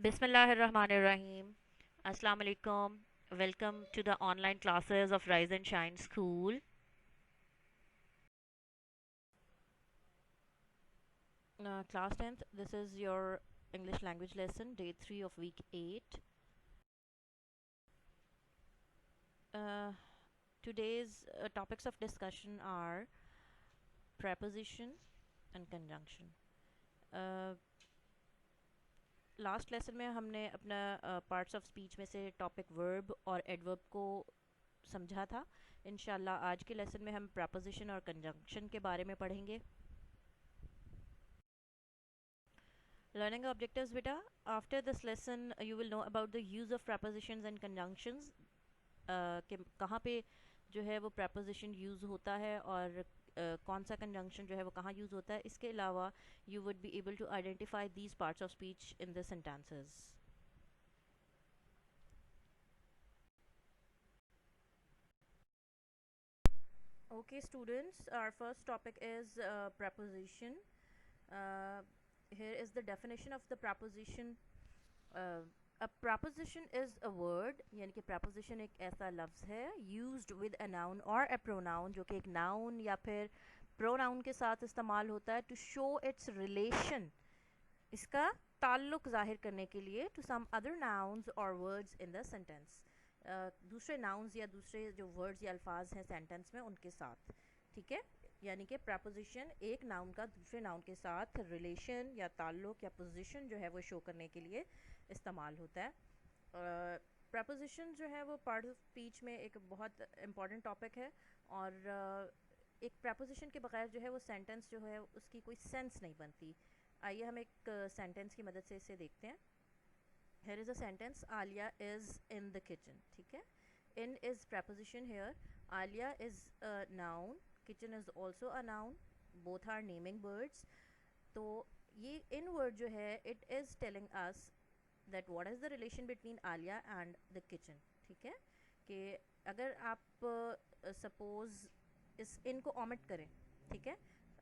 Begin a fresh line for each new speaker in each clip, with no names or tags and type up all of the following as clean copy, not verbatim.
Bismillahirrahmanirrahim. Assalamu alaikum. Welcome to the online classes of Rise and Shine School. Class 10th, this is your English language lesson, day 3 of week 8. Uh, Today's topics of discussion are preposition and conjunction. Last lesson में हमने अपना parts of speech में से topic verb और adverb को समझा था. इंशाल्लाह आज के लेसन में हम प्रपोजिशन और कंजंक्शन के बारे में पढ़ेंगे. Learning objectives बेटा. After this lesson you will know about the use of prepositions and conjunctions. कि कहाँ पे जो है वो preposition use होता है और कौन सा conjunction जो है वो कहाँ use होता है. इसके अलावा you would be able to identify these parts of speech in the sentences. Okay students, our first topic is preposition. Here is the definition of the preposition. A preposition is a word, यानी कि preposition एक ऐसा लफ्ज़ है used with a noun or a pronoun, जो कि एक noun या फिर pronoun के साथ इस्तेमाल होता है to show its relation, इसका ताल्लुक ज़ाहिर करने के लिए to some other nouns or words in the sentence. दूसरे nouns या दूसरे जो words या अल्फाज हैं sentence में उनके साथ. ठीक है, यानी कि preposition एक noun का दूसरे noun के साथ relation या ताल्लुक या position जो है वो show करने के लिए इस्तेमाल होता है. preposition जो है वो part of speech में एक बहुत important topic है और एक preposition के बगैर जो है वो sentence जो है उसकी कोई sense नहीं बनती. आइए हम एक sentence की मदद से इसे देखते हैं. Here is a sentence, Alia is in the kitchen. ठीक है, in is preposition here. Alia is a noun, kitchen is also a noun, both are naming words. तो ये in word जो है it is telling us that what is the relation between Alia and the kitchen. ठीक है, कि अगर आप suppose इस in को omit करें, ठीक है,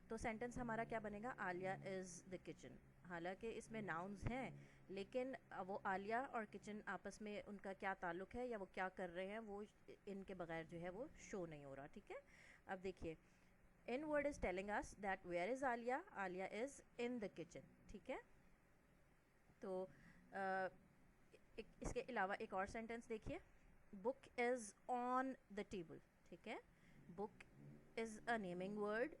तो सेंटेंस हमारा क्या बनेगा, आलिया इज़ द किचन. हालांकि इसमें नाउन्स हैं लेकिन वो आलिया और किचन आपस में उनका क्या ताल्लुक है या वो क्या कर रहे हैं वो इनके बगैर जो है वो शो नहीं हो रहा. ठीक है, अब देखिए in word is telling us that where is Alia, Alia is in the kitchen. ठीक है, तो इसके अलावा एक और सेंटेंस देखिए, book is on the table. ठीक है, book is a naming word,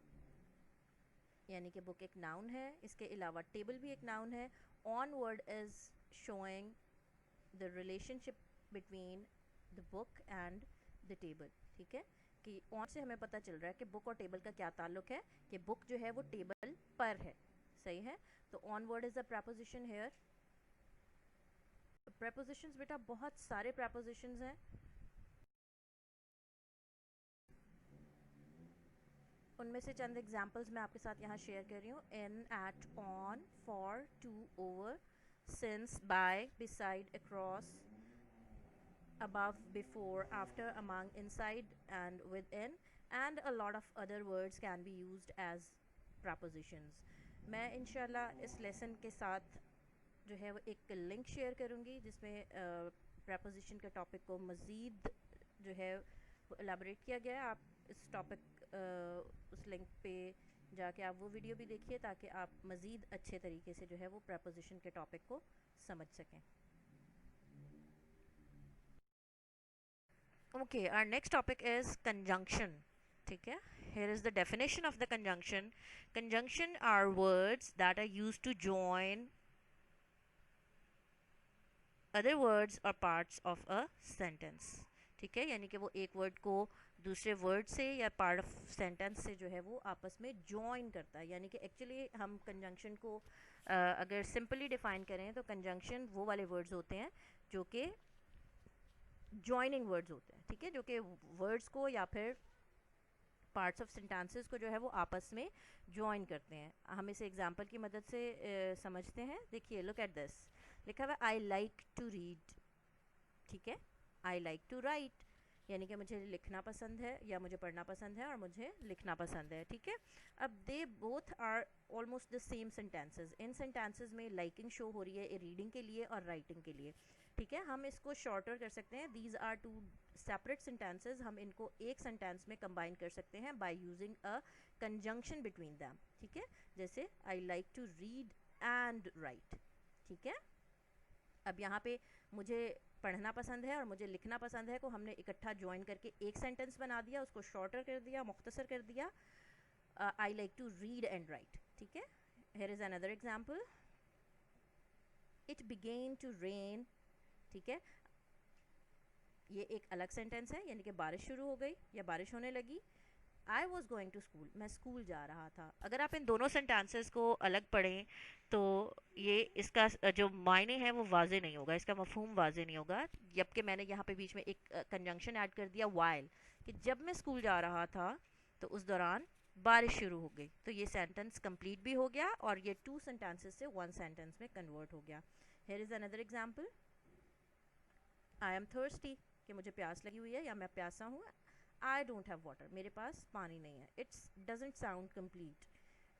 यानी कि बुक एक नाउन है. इसके अलावा टेबल भी एक नाउन है. On word is showing the relationship between the book and the table. ठीक है, कि ऑन से हमें पता चल रहा है कि बुक और टेबल का क्या ताल्लुक है, कि बुक जो है वो टेबल पर है. सही है, तो on word is a preposition here. Prepositions बेटा बहुत सारे प्रपोजिशंस हैं. उनमें से चंद एग्जाम्पल्स मैं आपके साथ यहाँ शेयर कर रही हूँ. In, at, on, for, to, over, since, by, beside, across, above, before, after, among, inside and within, and a lot of other words can be used as prepositions. मैं इंशाल्लाह इस लेसन के साथ जो है वो एक लिंक शेयर करूँगी जिसमें preposition के टॉपिक को मज़ीद जो है वो एलाबरेट किया गया है. आप इस टॉपिक उस लिंक पे जाके आप वो वीडियो भी देखिए ताकि आप मज़ीद अच्छे तरीके से जो है वो preposition के टॉपिक को समझ सकें. Okay, our next topic is conjunction. ठीक है, here is the definition of the conjunction. Conjunction are words that are used to join other words or parts of a sentence. ठीक है, यानी कि वो एक वर्ड को दूसरे वर्ड से या पार्ट ऑफ सेंटेंस से जो है वो आपस में जॉइन करता है. यानी कि एक्चुअली हम कंजंक्शन को अगर सिंपली डिफाइन करें तो कंजंक्शन वो वाले वर्ड्स होते हैं जो कि जॉइनिंग वर्ड्स होते हैं. ठीक है, जो कि वर्ड्स को या फिर पार्ट्स ऑफ सेंटेंसेस को जो है वो आपस में जॉइन करते हैं. हम इसे एग्जांपल की मदद से समझते हैं. देखिए, लुक एट दिस, लिखा हुआ आई लाइक टू रीड. ठीक है, आई लाइक टू राइट. यानी कि मुझे लिखना पसंद है या मुझे पढ़ना पसंद है और मुझे लिखना पसंद है, ठीक है। अब they both are almost the same sentences. इन सेंटेंसेस में लाइकिंग शो हो रही है रीडिंग के लिए और राइटिंग के लिए, ठीक है। हम इसको शॉर्टर कर सकते हैं, these are two separate sentences, हम इनको एक सेंटेंस में कंबाइन कर सकते हैं by using a conjunction between them, ठीक है। जैसे I like to read and write, ठीक है। अब यहाँ पे मुझे पढ़ना पसंद है और मुझे लिखना पसंद है को हमने इकट्ठा ज्वाइन करके एक सेंटेंस बना दिया, उसको शॉर्टर कर दिया, मुख्तसर कर दिया, I like to read and write, ठीक है। Here is another example, it began to rain, ठीक है। ये एक अलग सेंटेंस है, यानी कि बारिश शुरू हो गई या बारिश होने लगी। I was going to school, मैं स्कूल जा रहा था। अगर आप इन दोनों सेंटेंसेस को अलग पढ़ें तो ये इसका जो मायने है वो वाजे नहीं होगा, इसका मफहूम वाजे नहीं होगा। जबकि मैंने यहाँ पे बीच में एक कंजंक्शन ऐड कर दिया वाइल, कि जब मैं स्कूल जा रहा था तो उस दौरान बारिश शुरू हो गई, तो ये सेंटेंस कंप्लीट भी हो गया और ये टू सेंटेंसेस से वन सेंटेंस में कन्वर्ट हो गया। Here is another example, I am thirsty, कि मुझे प्यास लगी हुई है या मैं प्यासा हूँ। आई डोंट हैव वाटर, मेरे पास पानी नहीं है। इट्स डजेंट साउंड कंप्लीट,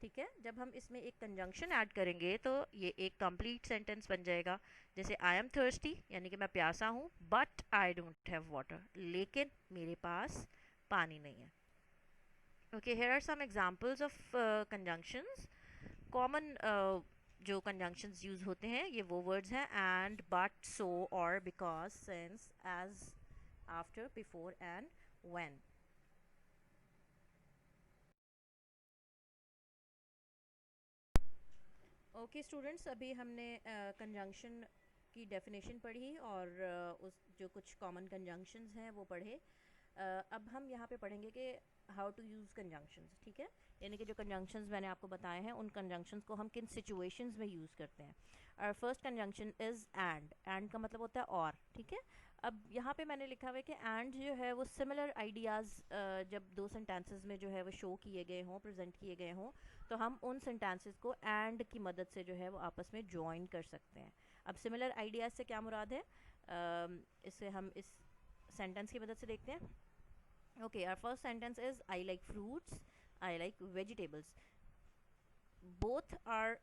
ठीक है। जब हम इसमें एक कंजंक्शन ऐड करेंगे तो ये एक कंप्लीट सेंटेंस बन जाएगा। जैसे आई एम थर्स्टी, यानी कि मैं प्यासा हूँ, but I don't have water, लेकिन मेरे पास पानी नहीं है। Okay, here are some examples of conjunctions. Common जो कंजंक्शंस यूज होते हैं ये वो वर्ड्स हैं एंड, बट, सो, और, because, since, as, after, before and when. Okay students, अभी हमने कंजंक्शन की डेफिनेशन पढ़ी और उस जो कुछ कॉमन कंजंक्शंस हैं वो पढ़े। अब हम यहाँ पे पढ़ेंगे कि हाउ टू यूज़ कंजंक्शंस, ठीक है। यानी कि जो कंजंक्शंस मैंने आपको बताए हैं उन कंजंक्शंस को हम किन सिचुएशंस में यूज़ करते हैं। और फर्स्ट कंजंक्शन इज़ एंड का मतलब होता है और, ठीक है। अब यहाँ पे मैंने लिखा हुआ है कि एंड जो है वो सिमिलर आइडियाज़ जब दो सेंटेंसेस में जो है वो शो किए गए हों, प्रेजेंट किए गए हों, तो हम उन सेंटेंसेस को एंड की मदद से जो है वो आपस में ज्वाइन कर सकते हैं। अब सिमिलर आइडियाज़ से क्या मुराद है, इसे हम इस सेंटेंस की मदद से देखते हैं। Okay, our first sentence is I like fruits, I like vegetables. Both are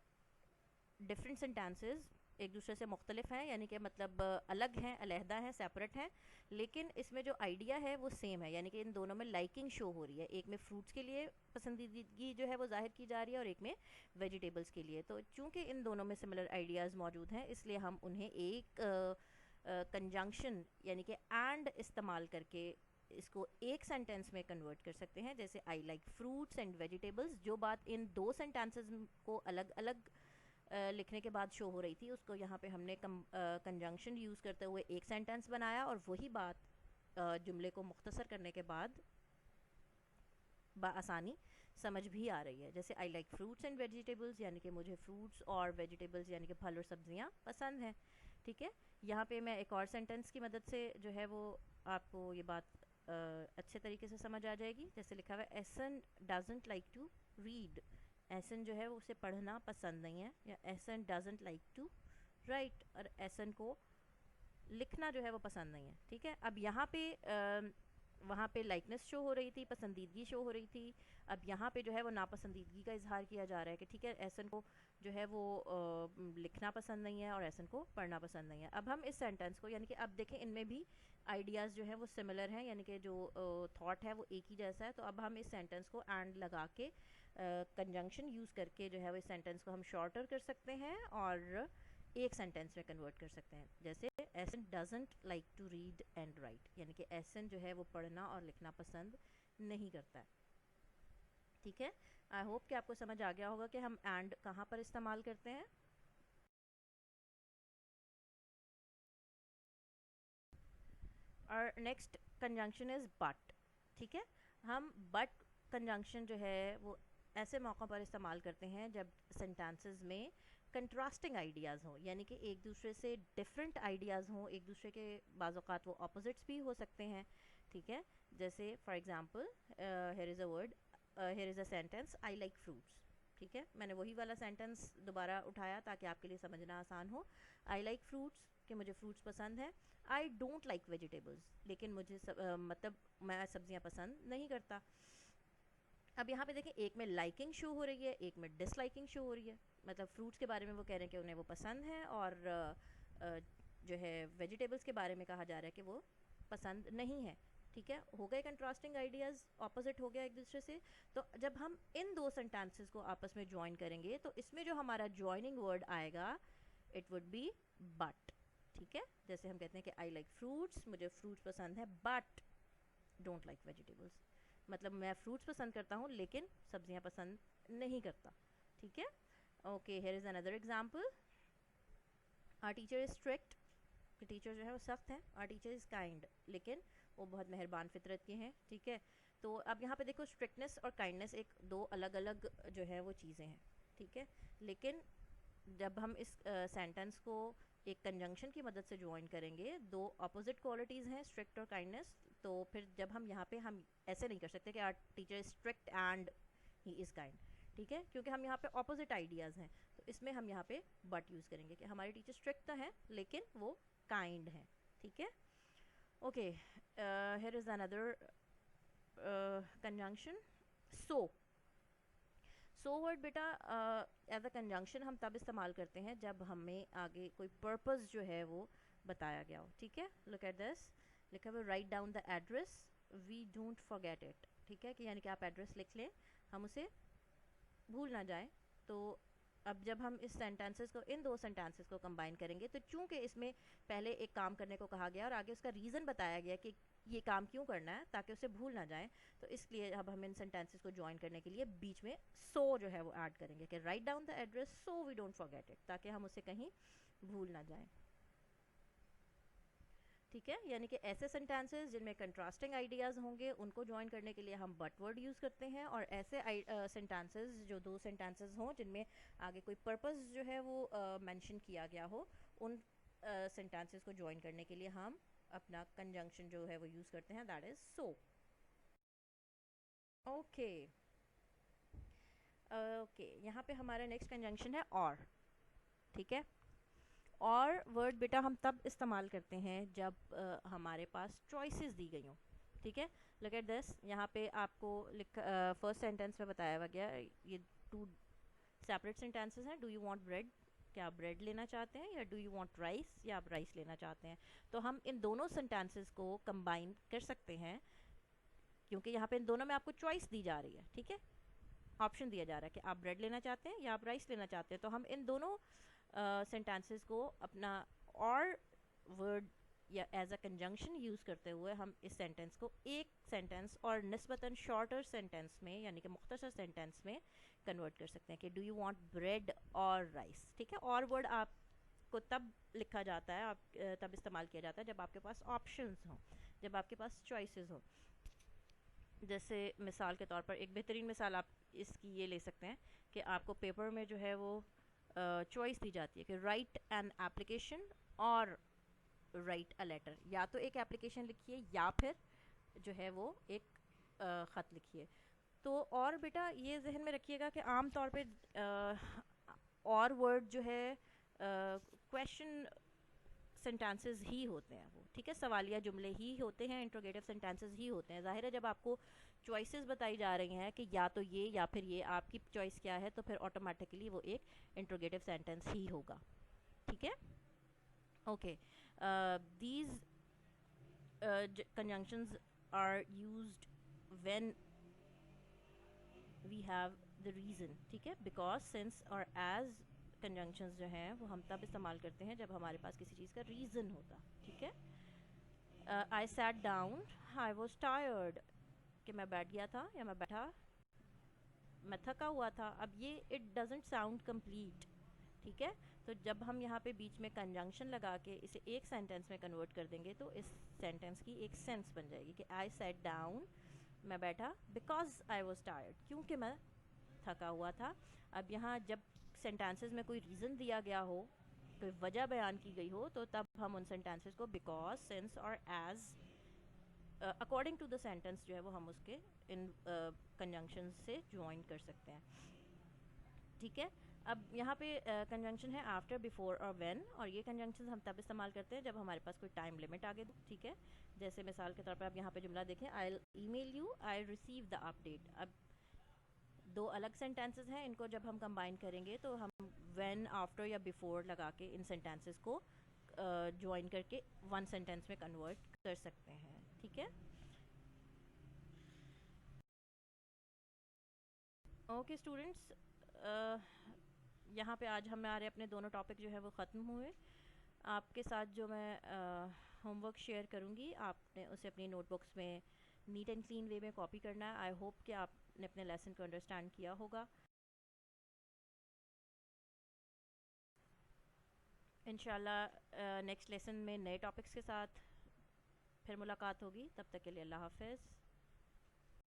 different sentences, एक दूसरे से मुख्तलिफ हैं, यानी कि मतलब अलग हैं, अलहदा हैं, सेपरेट हैं, लेकिन इसमें जो आइडिया है वो सेम है। यानी कि इन दोनों में लाइकिंग शो हो रही है, एक में फ्रूट्स के लिए पसंदीदगी जो है वो जाहिर की जा रही है और एक में वेजिटेबल्स के लिए। तो चूंकि इन दोनों में सिमिलर आइडियाज़ मौजूद हैं, इसलिए हम उन्हें एक कंजंक्शन यानी कि एंड इस्तेमाल करके इसको एक सेंटेंस में कन्वर्ट कर सकते हैं। जैसे I like fruits and vegetables, जो बात इन दो सेंटेंसेस को अलग अलग लिखने के बाद शो हो रही थी, उसको यहाँ पे हमने कंजंक्शन यूज़ करते हुए एक सेंटेंस बनाया और वही बात जुमले को मुख्तसर करने के बाद आसानी समझ भी आ रही है। जैसे I like fruits and vegetables, यानी कि मुझे फ्रूट्स और वेजिटेबल्स यानी कि फल और सब्जियाँ पसंद हैं, ठीक है। यहाँ पे मैं एक और सेंटेंस की मदद से जो है वो आपको ये बात अच्छे तरीके से समझ आ जाएगी। जैसे लिखा हुआ है एसन डजंट लाइक टू रीड, एसन जो है वो उसे पढ़ना पसंद नहीं है, या एसन डजंट लाइक टू राइट, और एसन को लिखना जो है वो पसंद नहीं है, ठीक है। अब यहाँ पे वहाँ पे लाइकनेस शो हो रही थी, पसंदीदगी शो हो रही थी। अब यहाँ पे जो है वो नापसंदीदगी का इजहार किया जा रहा है कि ठीक है, एसन को जो है वो लिखना पसंद नहीं है और एसन को पढ़ना पसंद नहीं है। अब हम इस सेंटेंस को, यानी कि अब देखें इनमें भी आइडियाज़ जो है वो सिमिलर हैं, यानी कि जो थॉट है वो एक ही जैसा है। तो अब हम इस सेंटेंस को एंड लगा के कंजंक्शन यूज़ करके जो है वो इस सेंटेंस को हम शॉर्टर कर सकते हैं और एक सेंटेंस में कन्वर्ट कर सकते हैं। जैसे एसन doesn't like to read and write, यानी कि एसन जो है वो पढ़ना और लिखना पसंद नहीं करता है, ठीक है। आई होप कि आपको समझ आ गया होगा कि हम एंड कहाँ पर इस्तेमाल करते हैं। और नेक्स्ट कंजंक्शन इज़ बट, ठीक है। हम बट कंजंक्शन जो है वो ऐसे मौक़ों पर इस्तेमाल करते हैं जब सेंटेंसेस में कंट्रास्टिंग आइडियाज़ हों, यानी कि एक दूसरे से डिफरेंट आइडियाज़ हों, एक दूसरे के बाज़ औक़ात वो ऑपोजिट्स भी हो सकते हैं, ठीक है। जैसे for example here is a word, here is a sentence, I like fruits, ठीक है, मैंने वही वाला सेंटेंस दोबारा उठाया ताकि आपके लिए समझना आसान हो। आई लाइक फ्रूट्स, कि मुझे फ्रूट्स पसंद है। आई डोंट लाइक वेजिटेबल्स, लेकिन मुझे मतलब मैं सब्जियां पसंद नहीं करता। अब यहाँ पे देखें, एक में लाइकिंग शो हो रही है, एक में डिसलाइकिंग शो हो रही है। मतलब फ्रूट्स के बारे में वो कह रहे हैं कि उन्हें वो पसंद है, और जो है वेजिटेबल्स के बारे में कहा जा रहा है कि वो पसंद नहीं है। ठीक है, हो गए कंट्रास्टिंग आइडियाज़, ऑपोजिट हो गया एक दूसरे से। तो जब हम इन दो सेंटेंसेस को आपस में ज्वाइन करेंगे तो इसमें जो हमारा ज्वाइनिंग वर्ड आएगा इट वुड बी बट। ठीक है, जैसे हम कहते हैं कि आई लाइक फ्रूट्स, मुझे फ्रूट्स पसंद है, बट डोंट लाइक वेजिटेबल्स। मतलब मैं फ्रूट्स पसंद करता हूँ लेकिन सब्जियाँ पसंद नहीं करता। ठीक है, okay, here is another example. Our teacher is strict, कि टीचर जो है वो सख्त हैं। आवर टीचर इज़ काइंड, लेकिन वो बहुत मेहरबान फितरत के हैं। ठीक है, तो अब यहाँ पे देखो, स्ट्रिक्टनेस और काइंडनेस एक दो अलग अलग जो है वो चीज़ें हैं। ठीक है, लेकिन जब हम इस सेंटेंस को एक कंजंक्शन की मदद से ज्वाइन करेंगे, दो अपोजिट क्वालिटीज़ हैं, स्ट्रिक्ट और काइंडनेस, तो फिर जब हम यहाँ पे हम ऐसे नहीं कर सकते कि our teacher is strict and he is kind. ठीक है, क्योंकि हम यहाँ पे ऑपोजिट आइडियाज़ हैं, तो इसमें हम यहाँ पे बट यूज़ करेंगे कि हमारे टीचर स्ट्रिक्ट तो हैं लेकिन वो काइंड हैं। ठीक है, okay, here is another conjunction, so word बेटा एज अ कंजंक्शन हम तब इस्तेमाल करते हैं जब हमें आगे कोई पर्पस जो है वो बताया गया हो। ठीक है, लुक एट दिस, लिखा हुआ write down the address, we don't forget it. ठीक है, कि यानी कि आप एड्रेस लिख लें, हम उसे भूल ना जाएं। तो अब जब हम इस सेंटेंसेस को, इन दो सेंटेंसेस को कंबाइन करेंगे, तो चूंकि इसमें पहले एक काम करने को कहा गया और आगे उसका रीज़न बताया गया कि ये काम क्यों करना है ताकि उसे भूल ना जाए, तो इसलिए अब हम इन सेंटेंसेस को ज्वाइन करने के लिए बीच में सो जो है वो ऐड करेंगे कि write down the address so we don't forget it, ताकि हम उसे कहीं भूल ना जाएं। ठीक है, यानी कि ऐसे सेंटेंसेस जिनमें कंट्रास्टिंग आइडियाज़ होंगे उनको ज्वाइन करने के लिए हम बट वर्ड यूज़ करते हैं, और ऐसे सेंटेंसेस जो दो सेंटेंसेस हों जिनमें आगे कोई पर्पस जो है वो मेंशन किया गया हो, उन सेंटेंसेस को ज्वाइन करने के लिए हम अपना कंजंक्शन जो है वो यूज़ करते हैं, that is so. Okay, okay, यहाँ पे हमारा नेक्स्ट कंजंक्शन है और। ठीक है, और वर्ड बेटा हम तब इस्तेमाल करते हैं जब हमारे पास चॉइसेस दी गई हों। ठीक है, लुक एट दिस, यहाँ पे आपको फर्स्ट सेंटेंस में बताया हुआ गया, ये टू सेपरेट सेंटेंसेस हैं। डू यू वांट ब्रेड, क्या आप ब्रेड लेना चाहते हैं, या डू यू वांट राइस, या आप राइस लेना चाहते हैं। तो हम इन दोनों सेंटेंसेस को कंबाइन कर सकते हैं, क्योंकि यहाँ पे इन दोनों में आपको चॉइस दी जा रही है। ठीक है, ऑप्शन दिया जा रहा है कि आप ब्रेड लेना चाहते हैं या आप राइस लेना चाहते हैं। तो हम इन दोनों सेंटेंसेस को अपना और वर्ड या एज अ कंजंक्शन यूज़ करते हुए हम इस सेंटेंस को एक सेंटेंस और निस्बतन शॉर्टर सेंटेंस में, यानी कि मुख्तसर सेंटेंस में कन्वर्ट कर सकते हैं कि डू यू वांट ब्रेड और राइस। ठीक है, और वर्ड आपको तब लिखा जाता है, आप तब इस्तेमाल किया जाता है जब आपके पास ऑप्शंस हों, जब आपके पास चॉइसेस हों। जैसे मिसाल के तौर पर एक बेहतरीन मिसाल आप इसकी ये ले सकते हैं कि आपको पेपर में जो है वो चॉइस दी जाती है कि राइट एन एप्लीकेशन और राइट अ लेटर, या तो एक एप्लीकेशन लिखिए या फिर जो है वो एक ख़त लिखिए। तो और बेटा ये जहन में रखिएगा कि आम तौर पे और वर्ड जो है क्वेश्चन सेंटेंसेस ही होते हैं वो। ठीक है, सवालिया जुमले ही होते हैं, इंट्रोगेटिव सेंटेंसेस ही होते हैं। जाहिर है जब आपको चॉइसेस बताई जा रही हैं कि या तो ये या फिर ये, आपकी चॉइस क्या है, तो फिर ऑटोमेटिकली वो एक इंट्रोगेटिव सेंटेंस ही होगा। ठीक है, okay, these conjunctions are used when we have the reason. ठीक है, because, since और as conjunctions जो हैं वो हम तब इस्तेमाल करते हैं जब हमारे पास किसी चीज़ का रीज़न होता। ठीक है, I sat down, I was tired, कि मैं बैठ गया था या मैं बैठा, मैं थका हुआ था। अब ये it doesn't sound complete। ठीक है, तो जब हम यहाँ पे बीच में कंजंक्शन लगा के इसे एक सेंटेंस में कन्वर्ट कर देंगे तो इस सेंटेंस की एक सेंस बन जाएगी कि आई सेट डाउन, मैं बैठा, बिकॉज आई वॉज टायर्ड, क्योंकि मैं थका हुआ था। अब यहाँ जब सेंटेंसेस में कोई रीज़न दिया गया हो, कोई वजह बयान की गई हो, तो तब हम उन सेंटेंसेस को बिकॉज, सिंस और as according to the sentence जो है वो हम उसके इन कंजंक्शन से ज्वाइन कर सकते हैं। ठीक है। अब यहाँ पे कंजंक्शन है आफ्टर, बिफोर और व्हेन, और ये कंजंक्शन हम तब इस्तेमाल करते हैं जब हमारे पास कोई टाइम लिमिट आगे दो, ठीक है। जैसे मिसाल के तौर पे आप यहाँ पे जुमला देखें, I email you, I receive the update. अब दो अलग सेंटेंसेस हैं, इनको जब हम कंबाइन करेंगे तो हम व्हेन, आफ्टर या बिफोर लगा के इन सेंटेंसेस को ज्वाइन करके वन सेंटेंस में कन्वर्ट कर सकते हैं, ठीक है। ओके स्टूडेंट्स, यहाँ पे आज हमारे अपने दोनों टॉपिक जो है वो ख़त्म हुए। आपके साथ जो मैं होमवर्क शेयर करूँगी, आपने उसे अपनी नोटबुक्स में नीट एंड क्लीन वे में कॉपी करना है। आई होप कि आपने अपने लेसन को अंडरस्टैंड किया होगा। इंशाल्लाह नेक्स्ट लेसन में नए टॉपिक्स के साथ फिर मुलाकात होगी। तब तक के लिए अल्लाह हाफ़िज़।